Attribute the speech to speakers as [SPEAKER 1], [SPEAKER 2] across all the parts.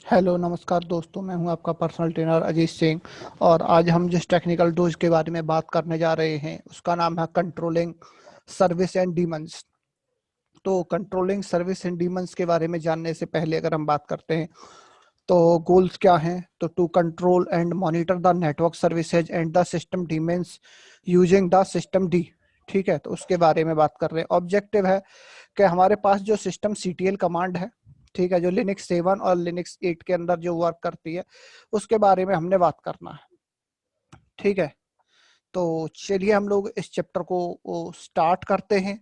[SPEAKER 1] Hello नमस्कार दोस्तों, मैं हूं आपका पर्सनल ट्रेनर अजीत सिंह। और आज हम जिस टेक्निकल टूल्स के बारे में बात करने जा रहे हैं उसका नाम है कंट्रोलिंग सर्विस एंड डीमंस। तो कंट्रोलिंग सर्विस एंड डीमंस के बारे में जानने से पहले अगर हम बात करते हैं तो गोल्स क्या हैं, तो to control and monitor the network services and the system daemons using the systemd. ठीक है, तो उसके बारे में बात कर रहे हैं। ऑब्जेक्टिव है कि हमारे पास जो सिस्टम सीटीएल कमांड है, ठीक है, जो लिनक्स 7 और लिनक्स 8 के अंदर जो वर्क करती है उसके बारे में हमने बात करना है। ठीक है, तो चलिए हम लोग इस चैप्टर को स्टार्ट करते हैं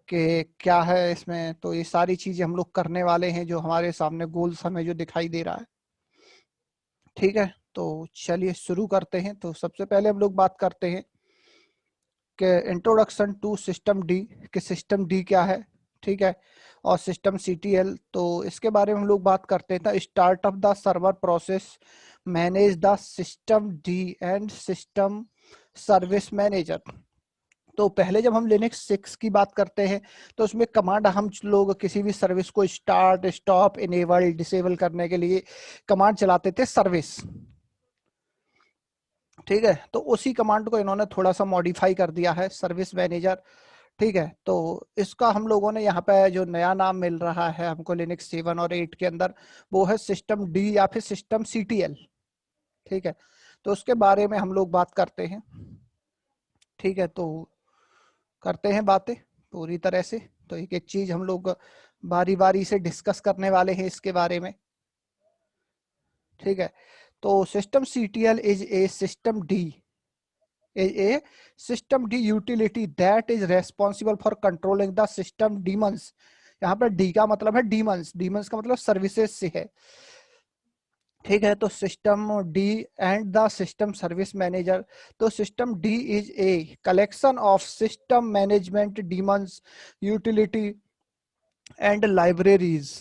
[SPEAKER 1] कि क्या है इसमें। तो ये सारी चीजें हम लोग करने वाले हैं जो हमारे सामने गोल्स हमें जो दिखाई दे रहा है। ठीक है, तो चलिए शुरू करते हैं। तो सबसे पहले हम लोग बात करते हैं कि इंट्रोडक्शन टू सिस्टम डी, कि सिस्टम डी क्या है। ठीक है, और सिस्टम सीटीएल, तो इसके बारे में हम लोग बात करते हैं। Start of the server process, manage the systemd and system service manager. तो पहले जब हम लिनक्स 6 की बात करते हैं तो उसमें कमांड, हम लोग किसी भी सर्विस को स्टार्ट स्टॉप इनेबल डिसेबल करने के लिए कमांड चलाते थे सर्विस। ठीक है, तो उसी कमांड को इन्होंने थोड़ा सा मॉडिफाई कर दिया है, सर्विस मैनेजर। ठीक है, तो इसका हम लोगों ने यहाँ पे जो नया नाम मिल रहा है हमको लिनक्स 7 और 8 के अंदर, वो है सिस्टम डी या फिर सिस्टम सीटीएल। ठीक है, तो उसके बारे में हम लोग बात करते हैं। ठीक है, तो करते हैं बातें पूरी तरह से। तो एक एक चीज हम लोग बारी बारी से डिस्कस करने वाले हैं इसके बारे में। ठीक है, तो system CTL is a system D, a system D utility that is responsible for controlling the system demons। यहाँ पर D का मतलब है डीमंस, डीमंस का मतलब सर्विसेज से है। ठीक है, तो systemd and the system service manager. तो systemd is a collection of system management daemons utilities and libraries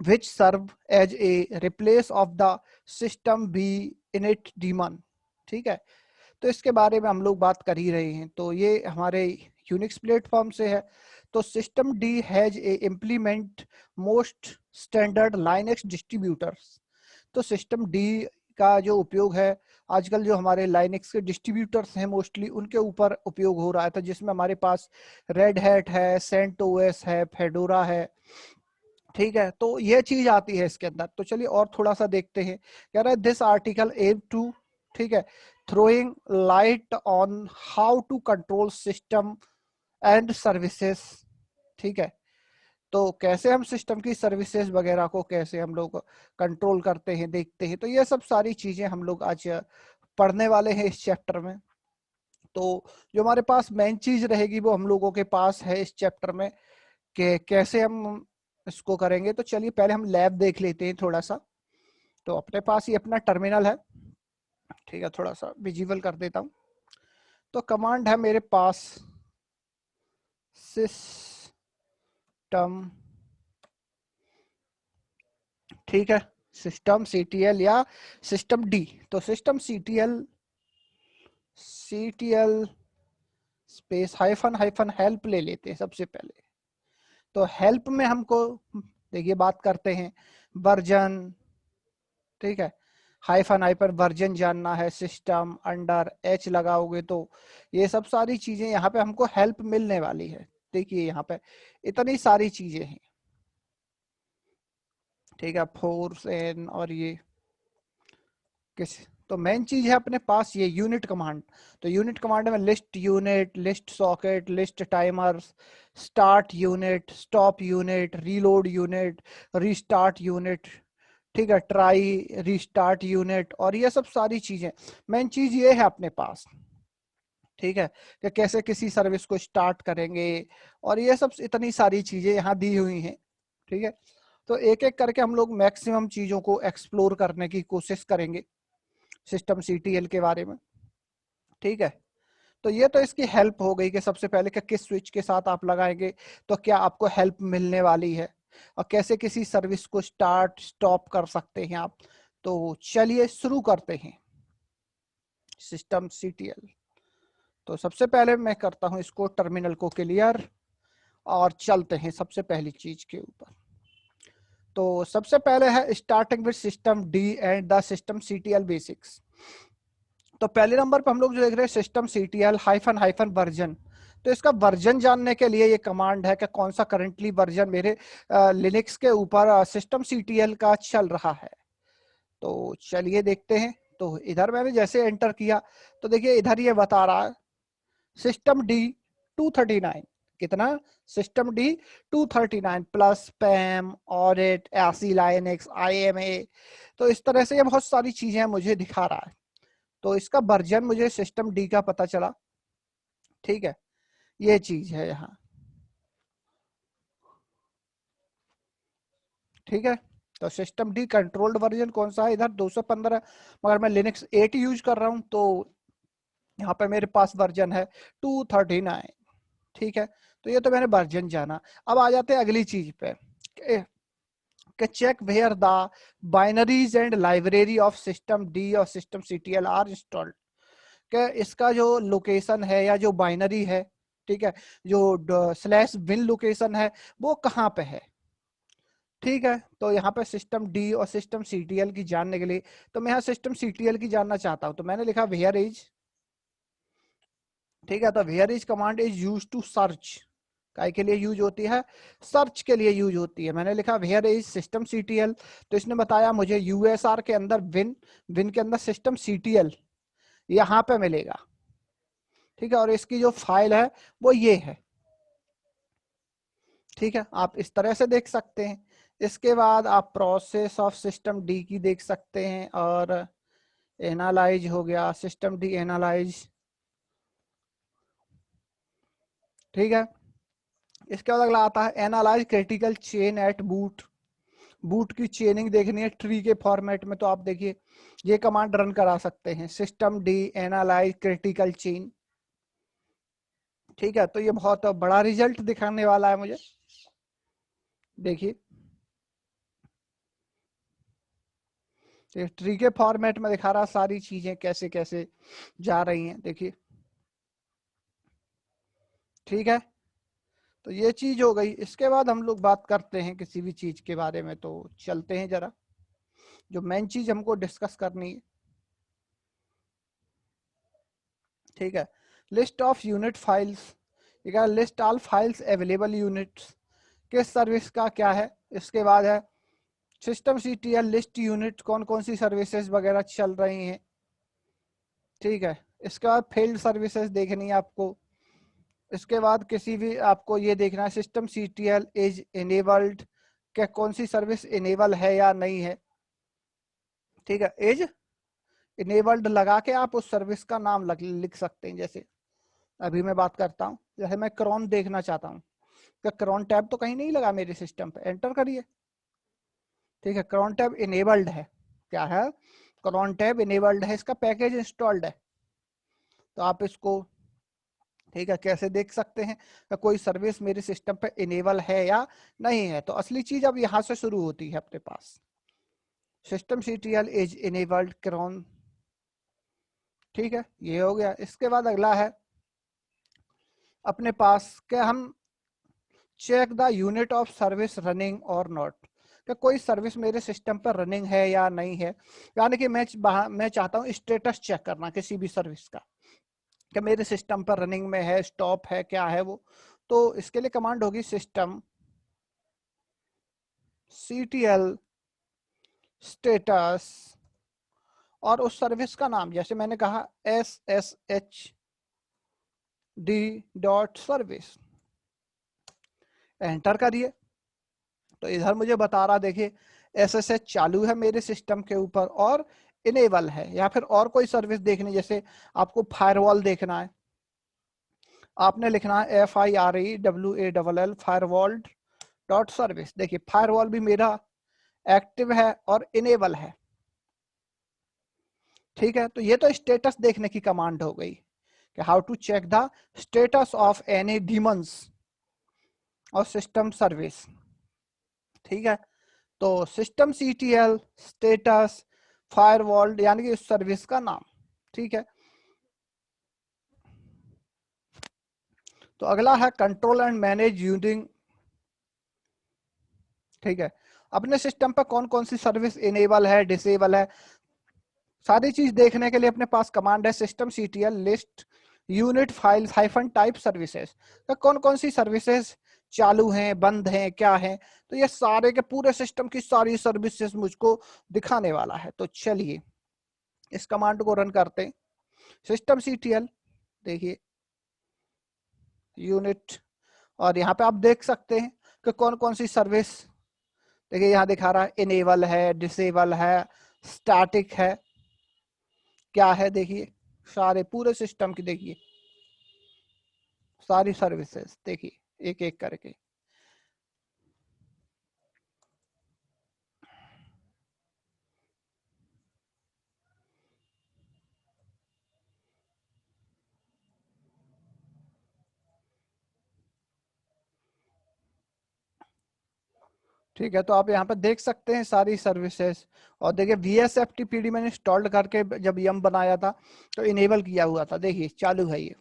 [SPEAKER 1] which serve as a replace of the system B init daemon। ठीक है, तो इसके बारे में हम लोग बात कर ही रहे हैं। तो ये हमारे यूनिक्स प्लेटफॉर्म से है। तो system D has a implement most standard Linux distributors. तो सिस्टम डी का जो उपयोग है आजकल जो हमारे लाइनेक्स के डिस्ट्रीब्यूटर्स हैं मोस्टली उनके ऊपर उपयोग हो रहा है। तो जिसमें हमारे पास रेड हैट है, सेंटोस है, फेडोरा है। ठीक है, तो ये चीज आती है इसके अंदर। तो चलिए और थोड़ा सा देखते हैं। कह रहा है दिस आर्टिकल एम टू, ठीक है, throwing light on how to control system and services। ठीक है, तो कैसे हम सिस्टम की सर्विसेज वगैरह को कैसे हम लोग कंट्रोल करते हैं, देखते हैं। तो ये सब सारी चीजें हम लोग आज पढ़ने वाले हैं इस चैप्टर में। तो जो हमारे पास मेन चीज रहेगी वो हम लोगों के पास है इस चैप्टर में कि कैसे हम इसको करेंगे। तो चलिए पहले हम लैब देख लेते हैं थोड़ा सा। तो अपने पास ये अपना टर्मिनल है। ठीक है, थोड़ा सा विजिबल कर देता हूँ। तो कमांड है मेरे पास सिस्टम, ठीक है, सिस्टम सीटीएल या सिस्टम डी। तो system CTL, CTL space hyphen hyphen help ले लेते हैं सबसे पहले। तो हेल्प में हमको देखिए बात करते हैं वर्जन। ठीक है, हाइफन हाइफन वर्जन जानना है, सिस्टम अंडर एच लगाओगे तो ये सब सारी चीजें यहाँ पे हमको हेल्प मिलने वाली है। देखिए यहाँ पे इतनी सारी चीजें हैं। ठीक है, फोर्स एन और ये किस। तो मेन चीज है अपने पास ये यूनिट कमांड। तो यूनिट कमांड में list unit, list socket, list timers, start unit, stop unit, reload unit, restart unit. ठीक है, ट्राई रीस्टार्ट यूनिट, और ये सब सारी चीजें। मेन चीज ये है अपने पास। ठीक है, कि कैसे किसी सर्विस को स्टार्ट करेंगे, और ये सब इतनी सारी चीजें यहाँ दी हुई हैं। ठीक है, तो एक एक करके हम लोग मैक्सिमम चीजों को एक्सप्लोर करने की कोशिश करेंगे सिस्टम सीटीएल के बारे में। ठीक है, तो ये तो इसकी हेल्प हो गई कि सबसे पहले कि किस स्विच के साथ आप लगाएंगे तो क्या आपको हेल्प मिलने वाली है, और कैसे किसी सर्विस को स्टार्ट स्टॉप कर सकते हैं आप। तो चलिए शुरू करते हैं सिस्टम सीटीएल। तो सबसे पहले मैं करता हूं इसको टर्मिनल को क्लियर, और चलते हैं सबसे पहली चीज के ऊपर। तो सबसे पहले है starting with system D and the system CTL basics. तो पहले नंबर पे हम लोग जो देख रहे हैं system CTL hyphen hyphen version. तो इसका वर्जन जानने के लिए ये कमांड है कि कौन सा करंटली वर्जन मेरे लिनक्स के ऊपर सिस्टम सीटीएल का चल रहा है। तो चलिए देखते हैं। तो इधर मैंने जैसे एंटर किया तो देखिए इधर ये बता रहा है सिस्टम डी 239। कितना? System D 239 plus पैम audit AC Linux IMA। तो इस तरह से ये बहुत सारी चीजें मुझे दिखा रहा है। तो इसका वर्जन मुझे सिस्टम डी का पता चला। ठीक है, ये चीज है यहाँ। ठीक है, तो सिस्टम डी कंट्रोल्ड वर्जन कौन सा है? इधर 215, मगर मैं लिनक्स 8 यूज कर रहा हूं तो यहाँ पे मेरे पास वर्जन है 239। ठीक है, तो ये तो मैंने वर्जन जाना। अब आ जाते हैं अगली चीज पे कि check where the binaries and library of systemd और सिस्टम सीटीएल आर इंस्टॉल्ड। कि इसका जो लोकेशन है या जो बाइनरी है, ठीक है, जो स्लैश बिन लोकेशन है वो कहाँ पे है। ठीक है, तो यहाँ पे सिस्टम डी और सिस्टम सीटीएल की जानने के लिए तो मैं यहाँ सिस्टम सीटीएल की जानना चाहता हूँ। तो मैंने लिखा वेयर इज। ठीक है, तो where is command is use to search. काय के लिए यूज होती है? सर्च के लिए यूज होती है। मैंने लिखा वेयर इज सिस्टम सीटीएल, तो इसने बताया मुझे यूएसआर के अंदर विन, विन के अंदर सिस्टम सीटीएल यहाँ पे मिलेगा। ठीक है, और इसकी जो फाइल है वो ये है। ठीक है, आप इस तरह से देख सकते हैं। इसके बाद आप प्रोसेस ऑफ सिस्टम डी की देख सकते हैं, और एनालाइज हो गया सिस्टम डी एनालाइज। ठीक है, इसके बाद अगला आता है analyse critical chain at boot. Boot की चेनिंग देखनी है ट्री के फॉर्मेट में, तो आप देखिए ये कमांड रन करा सकते हैं system D analyse critical chain. ठीक है, तो ये बहुत बड़ा रिजल्ट दिखाने वाला है मुझे। देखिए ट्री के फॉर्मेट में दिखा रहा सारी चीजें कैसे कैसे जा रही हैं। देखिए, ठीक है, तो ये चीज हो गई। इसके बाद हम लोग बात करते हैं किसी भी चीज के बारे में, तो चलते हैं जरा जो मेन चीज हमको डिस्कस करनी है। ठीक है, list of unit files, list all files available units किस सर्विस का क्या है। इसके बाद है सिस्टम सीटीएल लिस्ट यूनिट कौन कौन सी सर्विसेज वगैरह चल रही हैं। ठीक है, इसके बाद फील्ड सर्विसेज देखनी है आपको। इसके बाद किसी भी आपको ये देखना है सिस्टम सीटीएल इज इनेबल्ड, क्या कौन सी सर्विस इनेबल है या नहीं है। ठीक है, इज इनेबल्ड लगा के आप उस सर्विस का नाम लिख सकते हैं। जैसे अभी मैं बात करता हूँ, जैसे मैं क्रॉन देखना चाहता हूँ, क्या क्रॉन टैब तो कहीं नहीं लगा मेरे सिस्टम पे, एंटर करिए। ठीक है, क्रॉन टैब इनेबल्ड है। क्या है? क्रॉन टैब इनेबल्ड है, इसका पैकेज इंस्टॉल्ड है। तो आप इसको, ठीक है, कैसे देख सकते हैं कि कोई सर्विस मेरे सिस्टम पे इनेबल है या नहीं है। तो असली चीज अब यहां से शुरू होती है अपने पास, systemctl is enabled cron. ठीक है, ये हो गया। इसके बाद अगला है अपने पास क्या हम check the unit of service running और नॉट, कि कोई सर्विस मेरे सिस्टम पर रनिंग है या नहीं है। यानी कि मैं चाहता हूँ स्टेटस चेक करना किसी भी सर्विस का, कि मेरे सिस्टम पर रनिंग में है, स्टॉप है, क्या है वो। तो इसके लिए कमांड होगी सिस्टम CTL स्टेटस और उस सर्विस का नाम, जैसे मैंने कहा SSHD.सर्विस, एंटर करिए। तो इधर मुझे बता रहा, देखिए SSH चालू है मेरे सिस्टम के ऊपर और इनेबल है। या फिर और कोई सर्विस देखनी, जैसे आपको फायरवॉल देखना है, आपने लिखना है FIREWALL फायरवॉल डॉट सर्विस। देखिए फायरवॉल भी मेरा एक्टिव है और इनेबल है। ठीक है, तो ये तो स्टेटस देखने की कमांड हो गई कि how to check the status of any daemons और सिस्टम सर्विस। ठीक है, तो सिस्टम सीटीएल स्टेटस फायरवॉल यानी कि उस सर्विस का नाम। ठीक है, तो अगला है कंट्रोल एंड मैनेज यूजिंग। ठीक है, अपने सिस्टम पर कौन कौन सी सर्विस इनेबल है, डिसेबल है, सारी चीज देखने के लिए अपने पास कमांड है systemctl list unit files hyphen type services. तो कौन कौन सी सर्विसेज चालू हैं, बंद हैं, क्या है, तो ये सारे के पूरे सिस्टम की सारी सर्विसेज मुझको दिखाने वाला है। तो चलिए इस कमांड को रन करते हैं। systemctl देखिए यूनिट, और यहाँ पे आप देख सकते हैं कि कौन कौन सी सर्विस, देखिए यहाँ दिखा रहा है इनेबल है, डिसेबल है, स्टैटिक है, क्या है, देखिए सारे पूरे सिस्टम की देखिए सारी सर्विसेज देखिए एक एक करके। ठीक है, तो आप यहाँ पर देख सकते हैं सारी सर्विसेज। और देखिए VSFTPD मैंने इंस्टॉल्ड करके जब यम बनाया था तो इनेबल किया हुआ था, देखिए चालू है ये।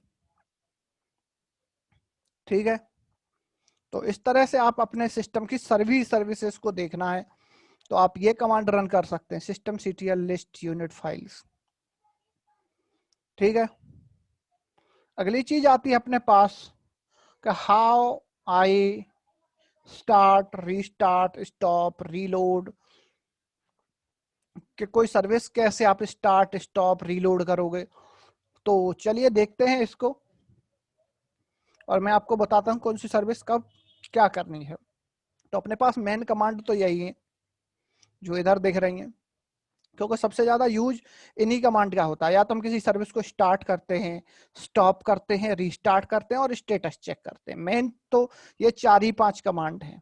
[SPEAKER 1] ठीक है, तो इस तरह से आप अपने सिस्टम की सभी सर्विसेज को देखना है तो आप ये कमांड रन कर सकते हैं systemctl list unit files। ठीक है, अगली चीज आती है अपने पास कि how I start, restart, stop, reload, कि कोई सर्विस कैसे आप स्टार्ट, स्टॉप, रीलोड करोगे। तो चलिए देखते हैं इसको, और मैं आपको बताता हूं कौन सी सर्विस कब क्या करनी है। तो अपने पास मेन कमांड तो यही है जो इधर दिख रही है, क्योंकि सबसे ज्यादा यूज इन्हीं कमांड का होता है। या तो हम किसी सर्विस को स्टार्ट करते हैं, स्टॉप करते हैं, रीस्टार्ट करते हैं और स्टेटस चेक करते हैं। मेन तो ये 4 ही 5 कमांड हैं।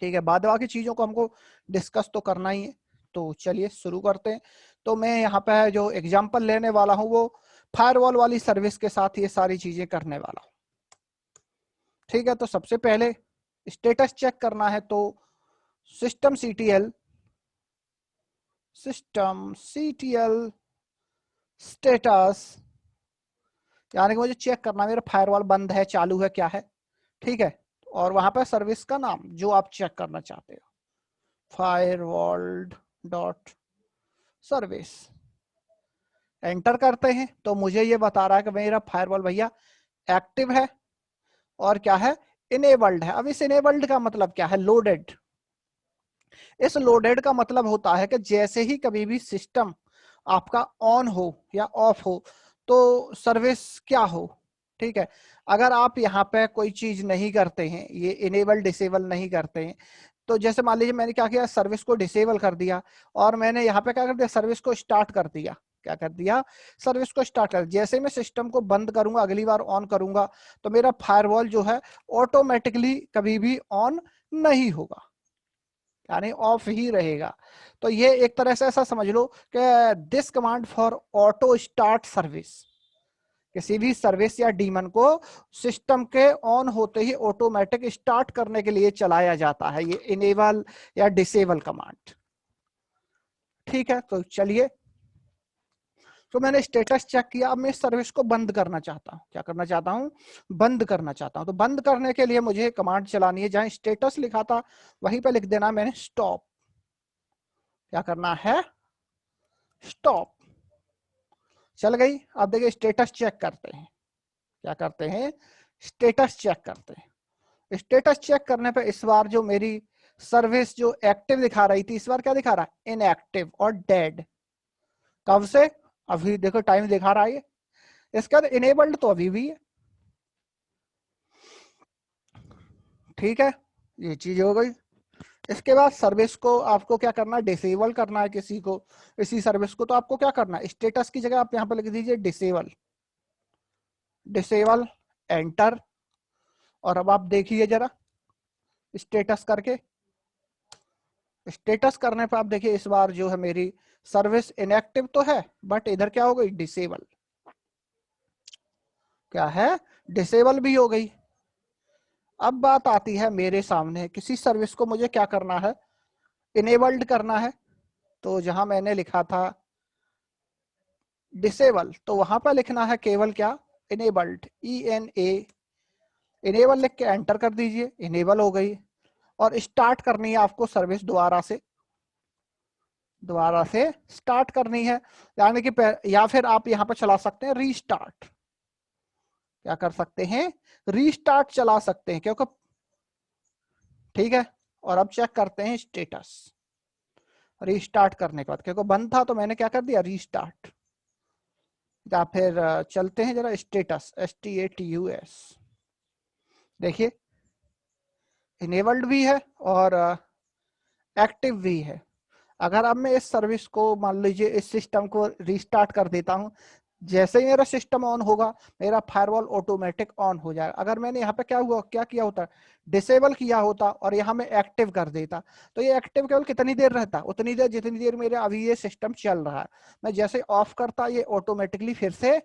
[SPEAKER 1] ठीक है, बाद बाकी चीजों को हमको डिस्कस तो करना ही है। तो चलिए शुरू करते हैं। तो मैं यहाँ पे जो एग्जांपल लेने वाला हूँ वो फायरवॉल वाली सर्विस के साथ ये सारी चीजें करने वाला हूँ। ठीक है, तो सबसे पहले स्टेटस चेक करना है तो systemctl स्टेटस, यानी कि मुझे चेक करना मेरा फायरवॉल बंद है, चालू है, क्या है। ठीक है, और वहां पर सर्विस का नाम जो आप चेक करना चाहते हो, फायरवॉल डॉट सर्विस, एंटर करते हैं तो मुझे ये बता रहा है कि मेरा फायरवॉल भैया एक्टिव है और क्या है, इनेबल्ड है। अब इस इनेबल्ड का मतलब क्या है, लोडेड। इस लोडेड का मतलब होता है कि जैसे ही कभी भी सिस्टम आपका ऑन हो या ऑफ हो तो सर्विस क्या हो। ठीक है, अगर आप यहाँ पे कोई चीज नहीं करते हैं, ये इनेबल डिसेबल नहीं करते हैं, तो जैसे मान लीजिए मैंने क्या किया, सर्विस को डिसेबल कर दिया और मैंने यहाँ पे क्या कर दिया, सर्विस को स्टार्ट कर दिया। क्या कर दिया, सर्विस को स्टार्ट कर, जैसे मैं सिस्टम को बंद करूंगा, अगली बार ऑन करूंगा तो मेरा फायरवॉल जो है ऑटोमेटिकली कभी भी ऑन नहीं होगा, यानी ऑफ ही रहेगा। तो ये एक तरह से ऐसा समझ लो कि this command for auto start service, किसी भी सर्विस या डीमन को सिस्टम के ऑन होते ही ऑटोमेटिक स्टार्ट करने के लिए चलाया जाता है, ये इनेबल या डिसेबल कमांड। ठीक है, तो चलिए, तो मैंने स्टेटस चेक किया। अब मैं इस सर्विस को बंद करना चाहता हूं, क्या करना चाहता हूं, बंद करना चाहता हूं। तो बंद करने के लिए मुझे कमांड चलानी है, जहां स्टेटस लिखा था वहीं पे लिख देना मैंने स्टॉप। क्या करना है, स्टॉप। चल गई। अब देखिए स्टेटस चेक करते हैं, क्या करते हैं, स्टेटस चेक करते हैं। स्टेटस चेक करने पे इस बार जो मेरी सर्विस जो एक्टिव दिखा रही थी, इस बार क्या दिखा रहा है, इनएक्टिव और डेड। कब से, अभी देखो टाइम दिखा रहा है, इसका इनेबल्ड तो अभी भी है। ठीक है, ये चीज हो गई। इसके बाद सर्विस को आपको क्या करना है, डिसेबल करना है किसी को, इसी सर्विस को। तो आपको क्या करना है, स्टेटस की जगह आप यहाँ पे लिख दीजिए डिसेबल, डिसेबल, एंटर। और अब आप देखिए जरा स्टेटस करके, स्टेटस करने पर आप देखिए इस बार जो है मेरी सर्विस इनएक्टिव तो है, बट इधर क्या हो गई, डिसेबल। क्या है, डिसेबल भी हो गई। अब बात आती है मेरे सामने, किसी सर्विस को मुझे क्या करना है, इनेबल्ड करना है। तो जहां मैंने लिखा था डिसेबल, तो वहां पर लिखना है केवल क्या, इनेबल्ड, ENA, इनेबल लिख के एंटर कर दीजिए, इनेबल हो गई। और स्टार्ट करनी है आपको सर्विस दोबारा से स्टार्ट करनी है, यानी कि या फिर आप यहाँ पर चला सकते हैं रीस्टार्ट। क्या कर सकते हैं? रीस्टार्ट चला सकते हैं, क्योंकि ठीक है। और अब चेक करते हैं स्टेटस रीस्टार्ट करने के बाद, क्योंकि बंद था तो मैंने क्या कर दिया, रीस्टार्ट। या फिर चलते हैं जरा स्टेटस, STATUS, देखिए इनेबल्ड भी है और एक्टिव भी है। अगर अब मैं इस सर्विस को, मान लीजिए इस सिस्टम को रीस्टार्ट कर देता हूं, जैसे ही मेरा सिस्टम ऑन होगा मेरा फायरवॉल ऑटोमेटिक ऑन हो जाएगा। अगर मैंने यहाँ पे क्या किया होता, डिसेबल किया होता और यहाँ में एक्टिव कर देता, तो ये एक्टिव केवल कितनी देर रहता, उतनी देर जितनी देर मेरे अभी ये सिस्टम चल रहा है। मैं जैसे ऑफ करता ये ऑटोमेटिकली फिर से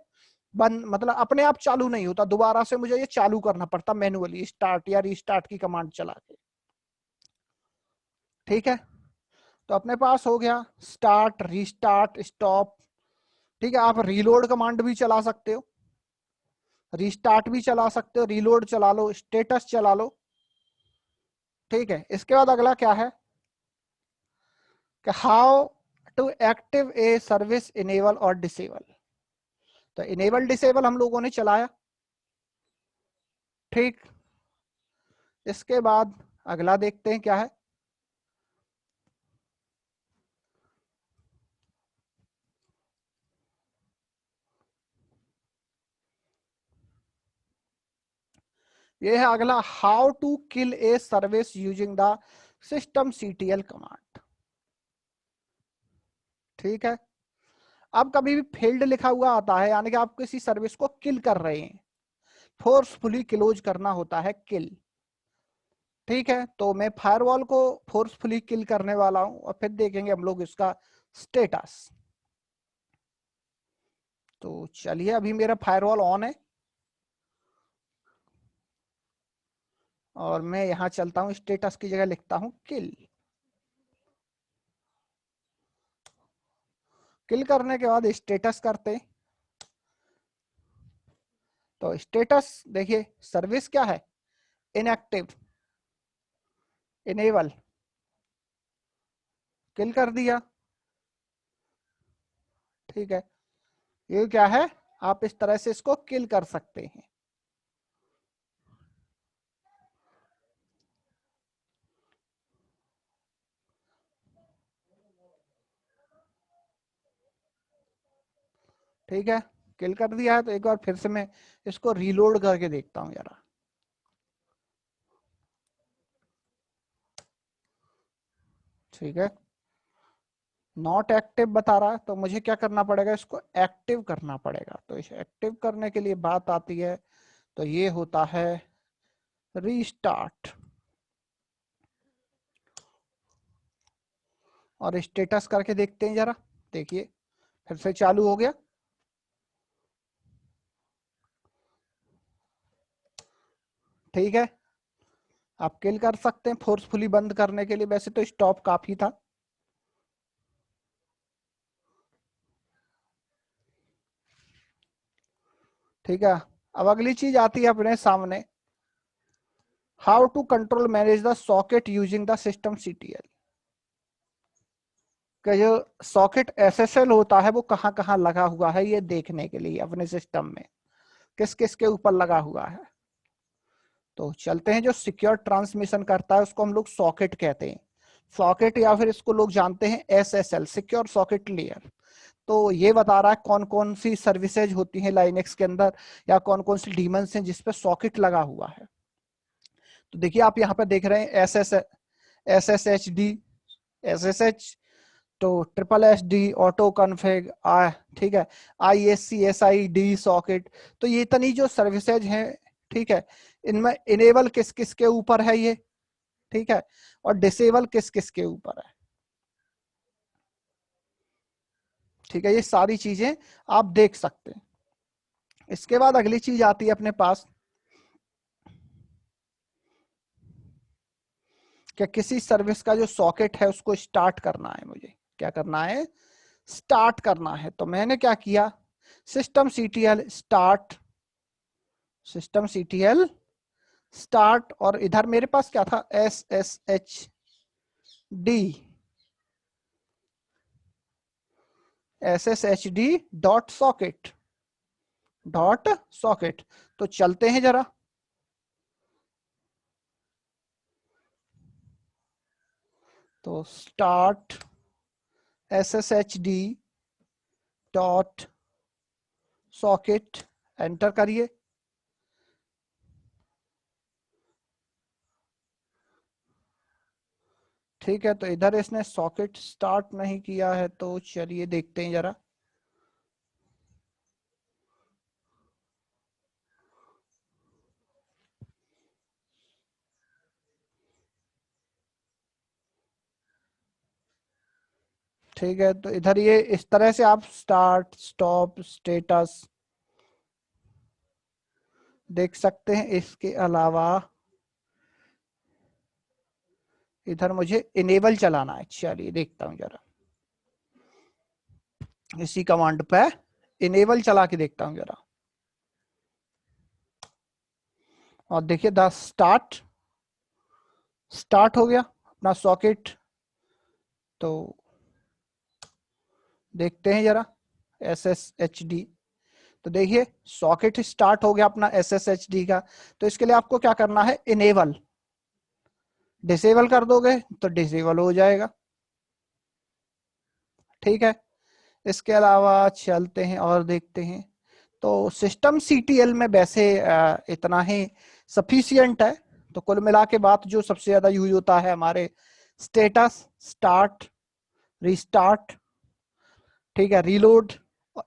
[SPEAKER 1] बंद, मतलब अपने आप चालू नहीं होता, दोबारा से मुझे ये चालू करना पड़ता मैन्युअली, स्टार्ट या रीस्टार्ट की कमांड चला के। ठीक है, तो अपने पास हो गया स्टार्ट, रीस्टार्ट, स्टॉप। ठीक है, आप रीलोड कमांड भी चला सकते हो, रीस्टार्ट भी चला सकते हो, रीलोड चला लो, स्टेटस चला लो। ठीक है, इसके बाद अगला क्या है कि how to active a service, enable और डिसेबल। तो इनेबल डिसेबल हम लोगों ने चलाया। ठीक, इसके बाद अगला देखते हैं क्या है। ये है अगला, how to kill a service using the system CTL command. ठीक है, अब कभी भी फेल्ड लिखा हुआ आता है, यानी कि आप किसी सर्विस को किल कर रहे हैं, फोर्सफुली क्लोज करना होता है किल। ठीक है, तो मैं फायरवॉल को फोर्सफुली किल करने वाला हूं और फिर देखेंगे हम लोग इसका स्टेटस। तो चलिए, अभी मेरा फायरवॉल ऑन है और मैं यहां चलता हूं, स्टेटस की जगह लिखता हूं किल। किल करने के बाद स्टेटस करते हैं। तो स्टेटस देखिए, सर्विस क्या है, इनएक्टिव, इनेबल, किल कर दिया। ठीक है, ये क्या है, आप इस तरह से इसको किल कर सकते हैं। ठीक है, किल कर दिया है, तो एक बार फिर से मैं इसको रीलोड करके देखता हूं जरा। ठीक है, नॉट एक्टिव बता रहा है, तो मुझे क्या करना पड़ेगा, इसको एक्टिव करना पड़ेगा। तो इस एक्टिव करने के लिए बात आती है, तो ये होता है रीस्टार्ट। और स्टेटस करके देखते हैं जरा, देखिए फिर से चालू हो गया। ठीक है, आप किल कर सकते हैं फोर्सफुली बंद करने के लिए, वैसे तो स्टॉप काफी था। ठीक है, अब अगली चीज आती है अपने सामने, how to control manage the socket using the system CTL। का जो सॉकेट SSL होता है वो कहाँ कहाँ लगा हुआ है, ये देखने के लिए अपने सिस्टम में किस किस के ऊपर लगा हुआ है। तो चलते हैं, जो सिक्योर ट्रांसमिशन करता है उसको हम लोग सॉकेट कहते हैं, सॉकेट, या फिर इसको लोग जानते हैं SSL, सिक्योर सॉकेट लेयर। तो ये बता रहा है कौन कौन सी सर्विसेज होती हैं लाइनेक्स के अंदर, या कौन कौन सी डीमंस हैं जिसपे सॉकेट लगा हुआ है। तो देखिए, आप यहाँ पे देख रहे हैं SSHD, SSH, तो SSSD, ऑटो कन्फिग, ठीक है, ISC/SID सॉकेट। तो ये इतनी जो सर्विसेज हैं, ठीक है, इनमें इनेबल किस किस के ऊपर है ये, ठीक है, और डिसेबल किस किस के ऊपर है। ठीक है, ये सारी चीजें आप देख सकते हैं। इसके बाद अगली चीज आती है अपने पास, कि किसी सर्विस का जो सॉकेट है उसको स्टार्ट करना है, मुझे क्या करना है, स्टार्ट करना है। तो मैंने क्या किया, system CTL start, system CTL start, और इधर मेरे पास क्या था, SSHD डॉट सॉकेट। तो चलते हैं जरा, तो start SSHD dot socket, enter करिए। ठीक है, तो इधर इसने सॉकेट स्टार्ट नहीं किया है, तो चलिए देखते हैं जरा। ठीक है, तो इधर ये इस तरह से आप स्टार्ट स्टॉप स्टेटस देख सकते हैं। इसके अलावा इधर मुझे इनेबल चलाना है, चलिए देखता हूं जरा, इसी कमांड पे इनेबल चला के देखता हूं जरा। और देखिए द स्टार्ट हो गया अपना सॉकेट। तो देखते हैं जरा SSHD, तो देखिए सॉकेट स्टार्ट हो गया अपना SSHD का। तो इसके लिए आपको क्या करना है, इनेबल, डिसेबल कर दोगे तो डिसेबल हो जाएगा। ठीक है, इसके अलावा चलते हैं और देखते हैं। तो सिस्टम CTL में वैसे इतना ही सफिशियंट है। तो कुल मिला के बात जो सबसे ज्यादा यूज होता है हमारे स्टेटस, स्टार्ट, रिस्टार्ट, ठीक है, रीलोड,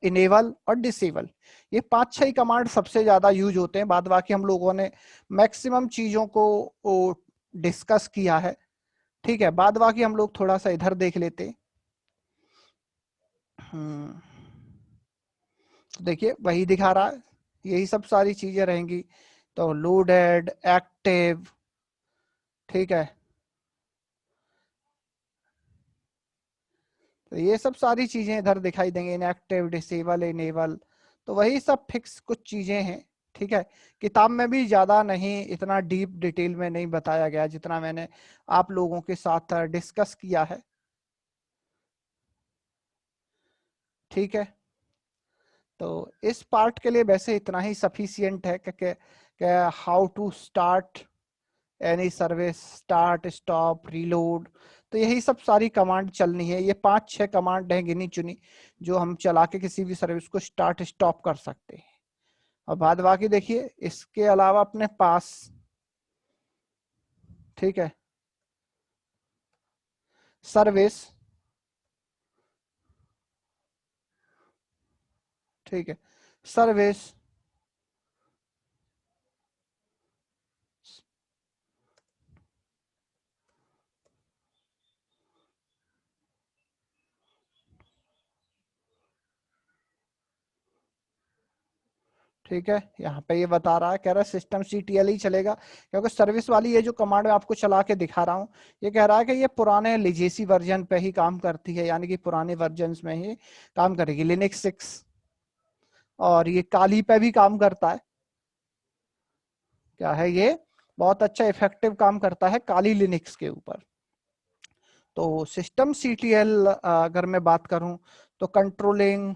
[SPEAKER 1] इनेबल और डिसेबल, ये 5-6 कमांड सबसे ज्यादा यूज होते हैं। बाद बाकी हम लोगों ने मैक्सिमम चीजों को डिस्कस किया है। ठीक है, बाद बाकी हम लोग थोड़ा सा इधर देख लेते हैं। तो देखिए वही दिखा रहा है, यही सब सारी चीजें रहेंगी। तो लोडेड, एक्टिव, ठीक है, तो ये सब सारी चीजें इधर दिखाई देंगे, इनएक्टिव, डिसेबल, इनेबल। तो वही सब फिक्स कुछ चीजें हैं। ठीक है, किताब में भी ज्यादा नहीं, इतना डीप डिटेल में नहीं बताया गया जितना मैंने आप लोगों के साथ डिस्कस किया है। ठीक है, तो इस पार्ट के लिए वैसे इतना ही सफिशियंट है कि how to start any service, start stop reload. तो यही सब सारी कमांड चलनी है। ये 5-6 कमांड है गिनी चुनी, जो हम चला के किसी भी सर्विस को स्टार्ट स्टॉप कर सकते हैं। और बाद बाकी देखिए इसके अलावा अपने पास, ठीक है, सर्विस, ठीक है, सर्विस, ठीक है, यहाँ पे ये बता रहा है, कह रहा है सिस्टम CTL ही चलेगा, क्योंकि सर्विस वाली ये जो कमांड मैं आपको चला के दिखा रहा हूँ, ये कह रहा है कि ये पुराने लिजेसी वर्जन पे ही काम करती है, यानी कि पुराने वर्जन में ही काम करेगी। लिनक्स 6 और ये काली पे भी काम करता है। क्या है ये, बहुत अच्छा इफेक्टिव काम करता है काली लिनक्स के ऊपर। तो सिस्टम CTL अगर मैं बात करूं तो कंट्रोलिंग,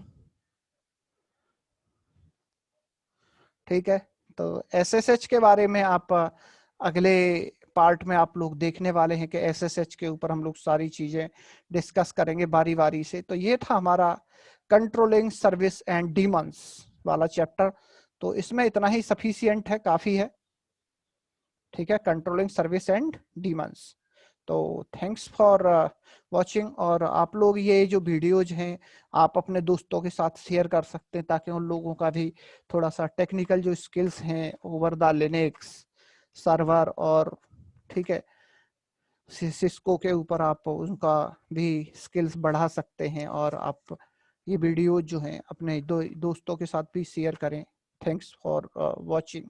[SPEAKER 1] ठीक है, तो SSH के बारे में आप अगले पार्ट में आप लोग देखने वाले हैं कि SSH के ऊपर हम लोग सारी चीजें डिस्कस करेंगे बारी बारी से। तो ये था हमारा कंट्रोलिंग सर्विस एंड डीमंस वाला चैप्टर। तो इसमें इतना ही सफिशियंट है, काफी है। ठीक है, कंट्रोलिंग सर्विस एंड डीमंस। तो थैंक्स फॉर वॉचिंग। और आप लोग ये जो वीडियोज हैं आप अपने दोस्तों के साथ शेयर कर सकते हैं, ताकि उन लोगों का भी थोड़ा सा टेक्निकल जो स्किल्स हैं ओवर द लिनक्स सर्वर और, ठीक है, सिस्को के ऊपर आप उनका भी स्किल्स बढ़ा सकते हैं। और आप ये वीडियो जो हैं अपने दोस्तों के साथ भी शेयर करें। Thanks for watching.